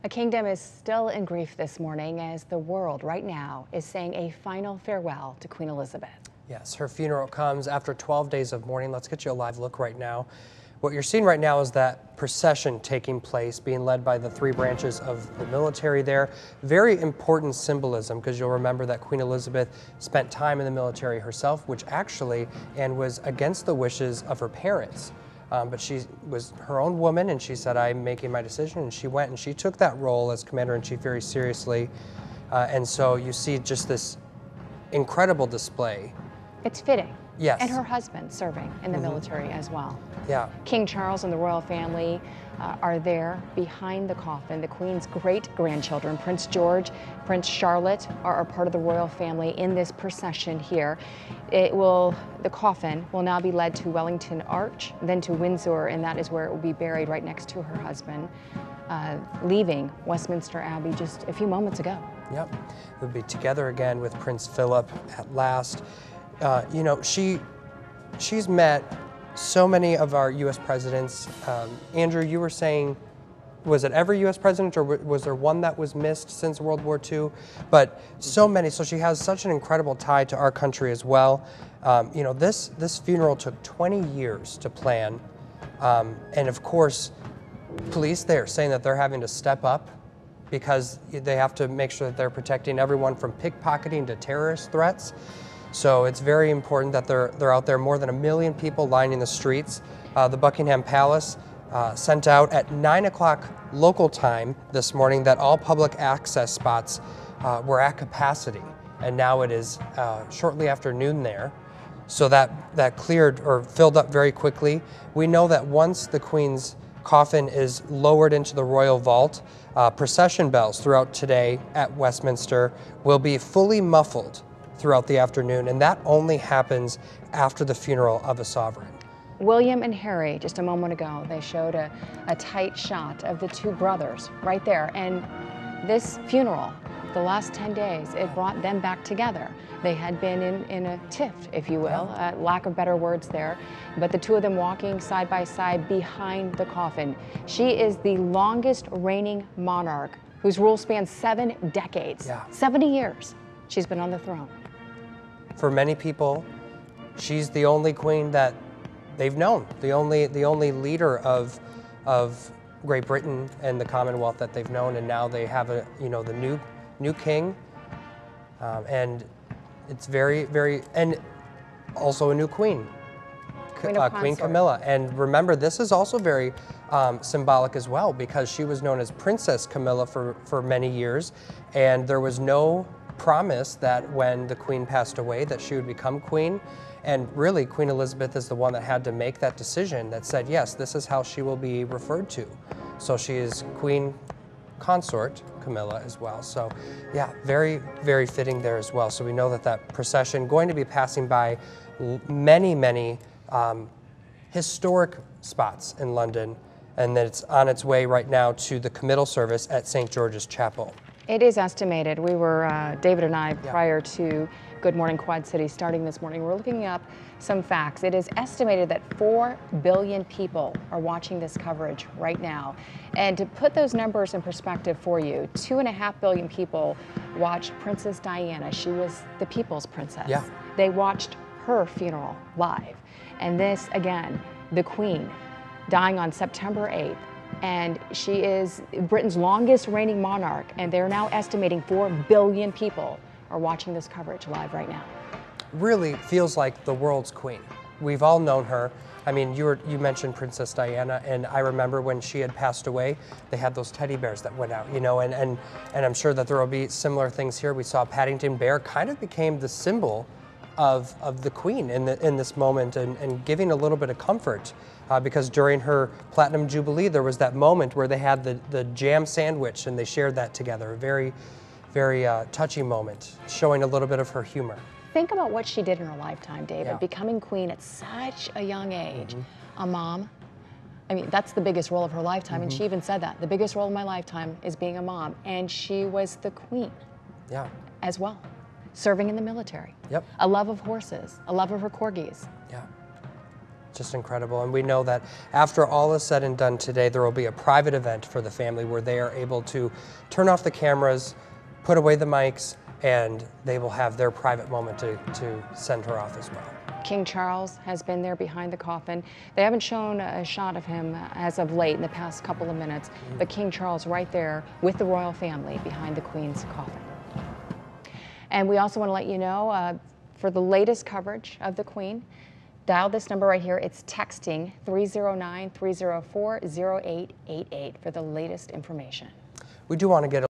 A kingdom is still in grief this morning as the world right now is saying a final farewell to Queen Elizabeth. Yes, her funeral comes after 12 days of mourning. Let's get you a live look right now. What you're seeing right now is that procession taking place, being led by the three branches of the military there. Very important symbolism, because you'll remember that Queen Elizabeth spent time in the military herself, which actually, and was against the wishes of her parents. But she was her own woman, and she said, I'm making my decision, and she went and she took that role as Commander-in-Chief very seriously. And so you see just this incredible display. It's fitting. Yes. And her husband serving in the military as well. Yeah. King Charles and the royal family are there behind the coffin. The Queen's great-grandchildren, Prince George, Prince Charlotte, are part of the royal family in this procession here. The coffin will now be led to Wellington Arch, then to Windsor, and that is where it will be buried right next to her husband, leaving Westminster Abbey just a few moments ago. Yep. We'll be together again with Prince Philip at last. You know, she's met so many of our U.S. presidents. Andrew, you were saying, was it every U.S. president, or was there one that was missed since World War II? But so many, so she has such an incredible tie to our country as well. You know, this funeral took 20 years to plan. And of course, police there saying that they're having to step up because they have to make sure that they're protecting everyone from pickpocketing to terrorist threats. So it's very important that they're out there. More than 1 million people lining the streets. The Buckingham Palace sent out at 9 o'clock local time this morning that all public access spots were at capacity, and now it is shortly after noon there. So that cleared or filled up very quickly. We know that once the Queen's coffin is lowered into the royal vault, procession bells throughout today at Westminster will be fully muffled throughout the afternoon, and that only happens after the funeral of a sovereign. William and Harry, just a moment ago, they showed a tight shot of the two brothers right there. And this funeral, the last 10 days, it brought them back together. They had been in a tiff, if you will, lack of better words there, but the two of them walking side by side behind the coffin. She is the longest reigning monarch whose rule spans 7 decades, 70 years she's been on the throne. For many people, she's the only queen that they've known, the only leader of Great Britain and the Commonwealth that they've known, and now they have the new king, and it's very, and also a new queen, Queen Camilla. And remember, this is also very symbolic as well, because she was known as Princess Camilla for many years, and there was no promise that when the Queen passed away that she would become queen. And really, Queen Elizabeth is the one that had to make that decision that said, yes, this is how she will be referred to. So she is Queen Consort Camilla as well. So yeah, very, very fitting there as well. So we know that that procession going to be passing by many historic spots in London, and that it's on its way right now to the committal service at St. George's Chapel. It is estimated. We were, David and I, prior to Good Morning Quad City starting this morning, we're looking up some facts. It is estimated that 4 billion people are watching this coverage right now. And to put those numbers in perspective for you, 2.5 billion people watched Princess Diana. She was the people's princess. Yeah. They watched her funeral live. And this, again, the Queen, dying on September 8th. And she is Britain's longest reigning monarch, and they're now estimating 4 billion people are watching this coverage live right now. Really feels like the world's queen. We've all known her. I mean, you mentioned Princess Diana, and I remember when she had passed away, they had those teddy bears that went out, you know, and I'm sure that there will be similar things here. We saw Paddington Bear kind of became the symbol of the Queen in this moment, and giving a little bit of comfort, because during her Platinum Jubilee there was that moment where they had the jam sandwich and they shared that together. A very, very touchy moment, showing a little bit of her humor. Think about what she did in her lifetime, David, becoming queen at such a young age. A mom. I mean, that's the biggest role of her lifetime, and she even said that. The biggest role of my lifetime is being a mom, and she was the queen as well. Serving in the military. A love of horses, a love of her corgis. Just incredible. And we know that after all is said and done today, there will be a private event for the family where they are able to turn off the cameras, put away the mics, and they will have their private moment to send her off as well. King Charles has been there behind the coffin. They haven't shown a shot of him as of late in the past couple of minutes, but King Charles right there with the royal family behind the Queen's coffin. And we also want to let you know, for the latest coverage of the Queen, dial this number right here. It's texting 309-304-0888 for the latest information. We do want to get